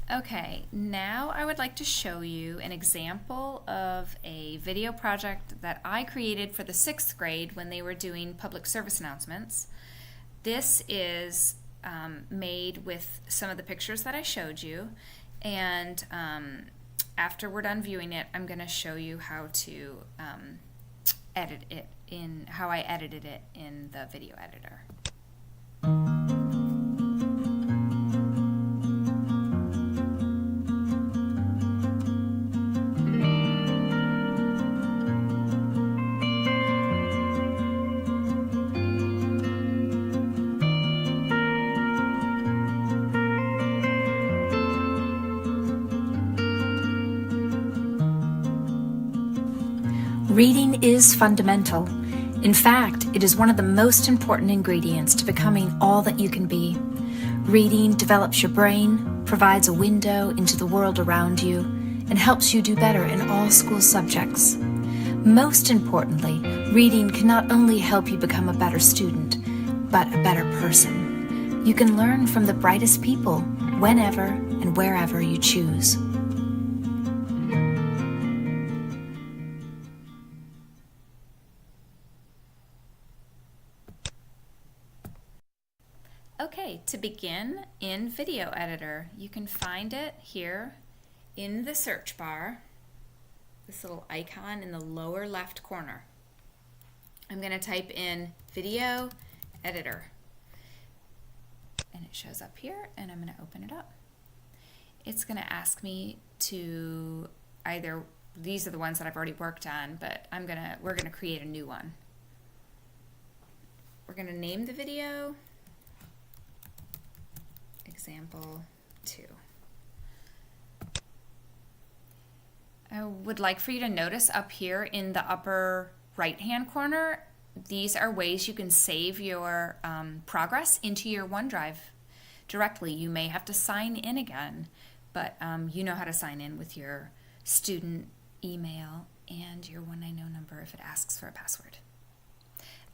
Okay, now I would like to show you an example of a video project that I created for the 6th grade when they were doing public service announcements. This is made with some of the pictures that I showed you, and after we're done viewing it, I'm going to show you how to edit it how I edited it in the video editor. Reading is fundamental. In fact, it is one of the most important ingredients to becoming all that you can be. Reading develops your brain, provides a window into the world around you, and helps you do better in all school subjects. Most importantly, reading can not only help you become a better student, but a better person. You can learn from the brightest people whenever and wherever you choose. Okay, to begin in Video Editor, you can find it here in the search bar, this little icon in the lower left corner. I'm going to type in Video Editor, and it shows up here, and I'm going to open it up. It's going to ask me to either, these are the ones that I've already worked on, but we're going to create a new one. We're going to name the video Example 2. I would like for you to notice up here in the upper right-hand corner, these are ways you can save your progress into your OneDrive directly. You may have to sign in again, but you know how to sign in with your student email and your 190 number if it asks for a password.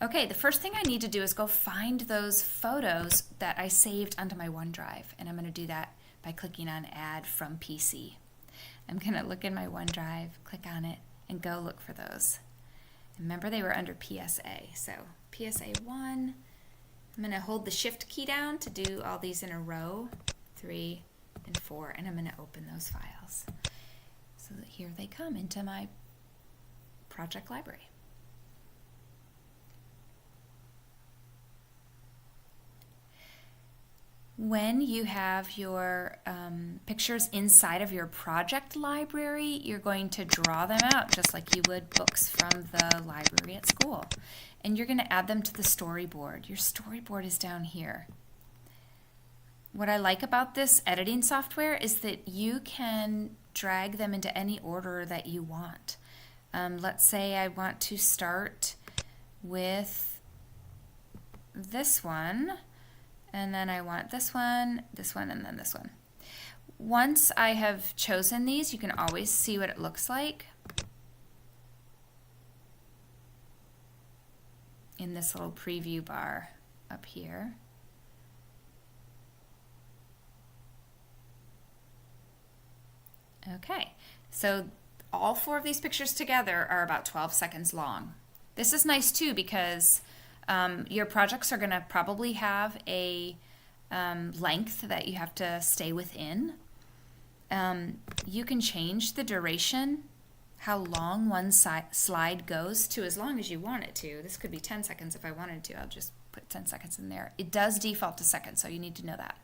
Okay, the first thing I need to do is go find those photos that I saved onto my OneDrive, and I'm going to do that by clicking on Add from PC. I'm going to look in my OneDrive, click on it, and go look for those. Remember, they were under PSA, so PSA 1. I'm going to hold the Shift key down to do all these in a row, 3 and 4, and I'm going to open those files. So that here they come into my project library. When you have your pictures inside of your project library, you're going to draw them out just like you would books from the library at school. And you're going to add them to the storyboard. Your storyboard is down here. What I like about this editing software is that you can drag them into any order that you want. Let's say I want to start with this one. And then I want this one, and then this one. Once I have chosen these, you can always see what it looks like in this little preview bar up here. Okay, so all 4 of these pictures together are about 12 seconds long. This is nice too because your projects are going to probably have a length that you have to stay within. You can change the duration, how long one slide goes to, as long as you want it to. This could be 10 seconds if I wanted to. I'll just put 10 seconds in there. It does default to seconds, so you need to know that.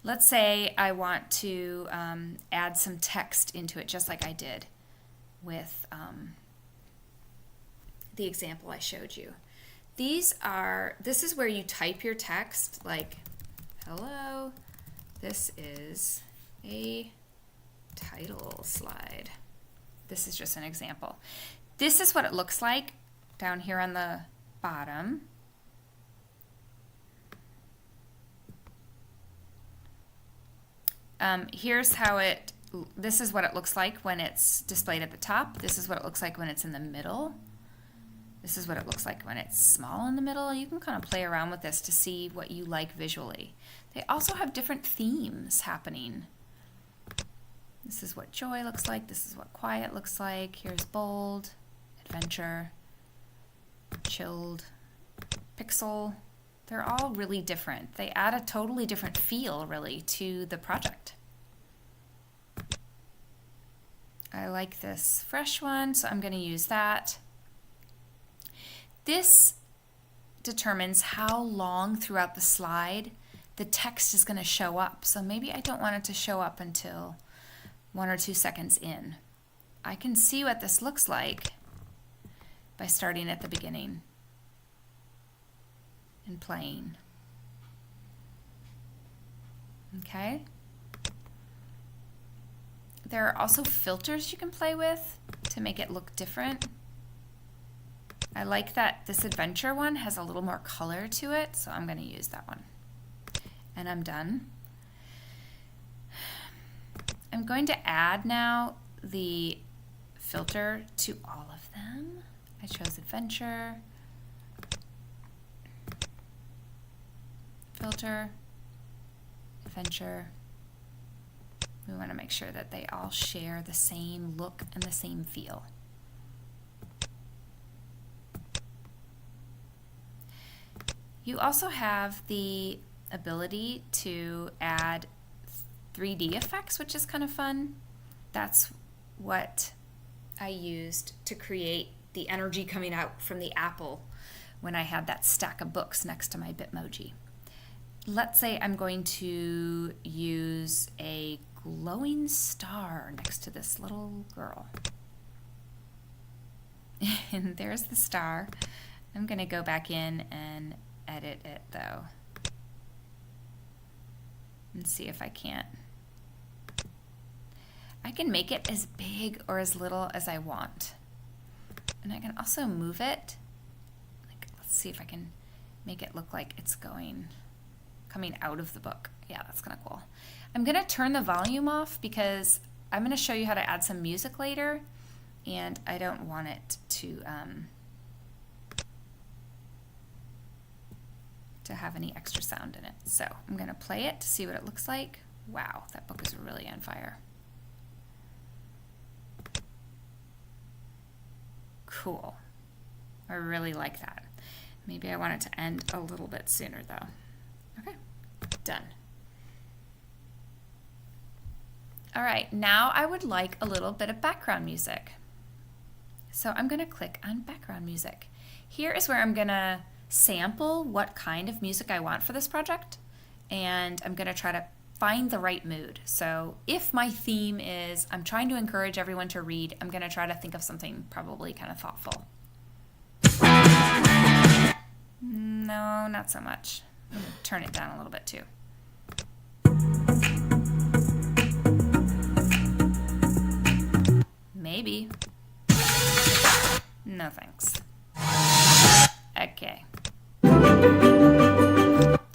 Let's say I want to add some text into it, just like I did with the example I showed you. This is where you type your text, like, hello, this is a title slide. This is just an example. This is what it looks like down here on the bottom. This is what it looks like when it's displayed at the top. This is what it looks like when it's in the middle. This is what it looks like when it's small in the middle. You can kind of play around with this to see what you like visually. They also have different themes happening. This is what joy looks like. This is what quiet looks like. Here's bold, adventure, chilled, pixel. They're all really different. They add a totally different feel, really, to the project. I like this fresh one, so I'm going to use that. This determines how long throughout the slide the text is going to show up. So maybe I don't want it to show up until 1 or 2 seconds in. I can see what this looks like by starting at the beginning and playing. Okay. There are also filters you can play with to make it look different. I like that this adventure one has a little more color to it, so I'm going to use that one. And I'm done. I'm going to add now the filter to all of them. I chose adventure, filter, adventure. We want to make sure that they all share the same look and the same feel. You also have the ability to add 3D effects, which is kind of fun. That's what I used to create the energy coming out from the apple when I had that stack of books next to my Bitmoji. Let's say I'm going to use a glowing star next to this little girl. And there's the star. I'm going to go back in and edit it though and see if I can't. I can make it as big or as little as I want. And I can also move it. Like, let's see if I can make it look like it's coming out of the book. Yeah, that's kind of cool. I'm going to turn the volume off because I'm going to show you how to add some music later, and I don't want it to have any extra sound in it. So I'm going to play it to see what it looks like. Wow, that book is really on fire. Cool. I really like that. Maybe I want it to end a little bit sooner though. Okay, done. All right, now I would like a little bit of background music. So I'm going to click on background music. Here is where I'm going to sample what kind of music I want for this project, and I'm going to try to find the right mood. So if my theme is I'm trying to encourage everyone to read, I'm going to try to think of something probably kind of thoughtful. No, not so much. I'm going to turn it down a little bit too. Maybe. No thanks. Okay.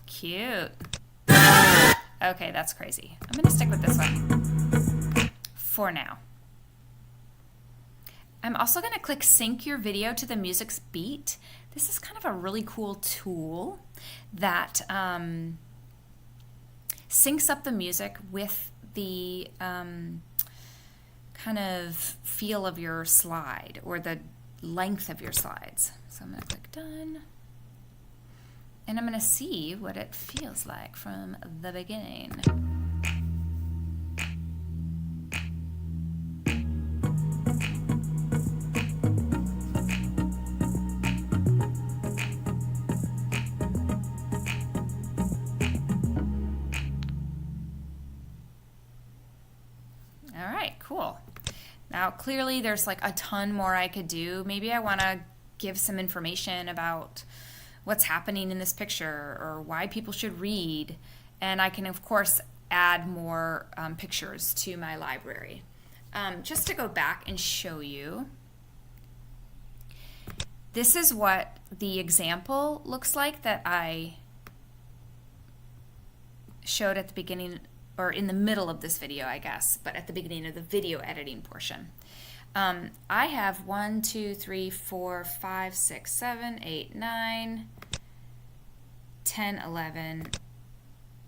Cute. Okay, that's crazy. I'm going to stick with this one for now. I'm also going to click sync your video to the music's beat. This is kind of a really cool tool that syncs up the music with the kind of feel of your slide or the length of your slides. So I'm going to click done. And I'm going to see what it feels like from the beginning. All right, cool. Now, clearly there's like a ton more I could do. Maybe I want to give some information about what's happening in this picture or why people should read. And I can, of course, add more pictures to my library. Just to go back and show you, this is what the example looks like that I showed at the beginning, or in the middle of this video, I guess, but at the beginning of the video editing portion. I have 1, 2, 3, 4, 5, 6, 7, 8, 9, 10, 11,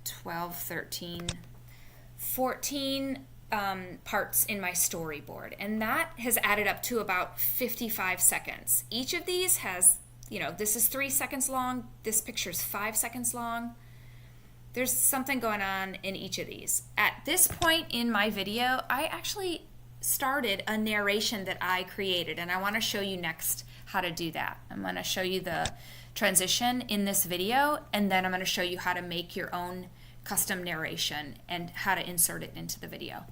12, 13, 14 parts in my storyboard, and that has added up to about 55 seconds. Each of these has, this is 3 seconds long, this picture's 5 seconds long. There's something going on in each of these. At this point in my video, I actually started a narration that I created, and I want to show you next how to do that. I'm going to show you the transition in this video, and then I'm going to show you how to make your own custom narration and how to insert it into the video.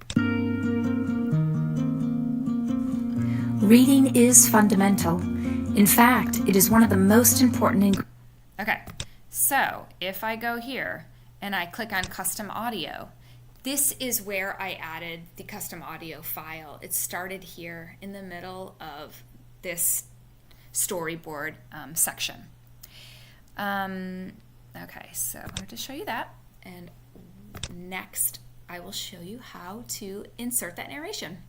Reading is fundamental. In fact, it is one of the most important Okay, so if I go here and I click on custom audio, this is where I added the custom audio file. It started here in the middle of this storyboard section. Okay, so I wanted to show you that, and next I will show you how to insert that narration.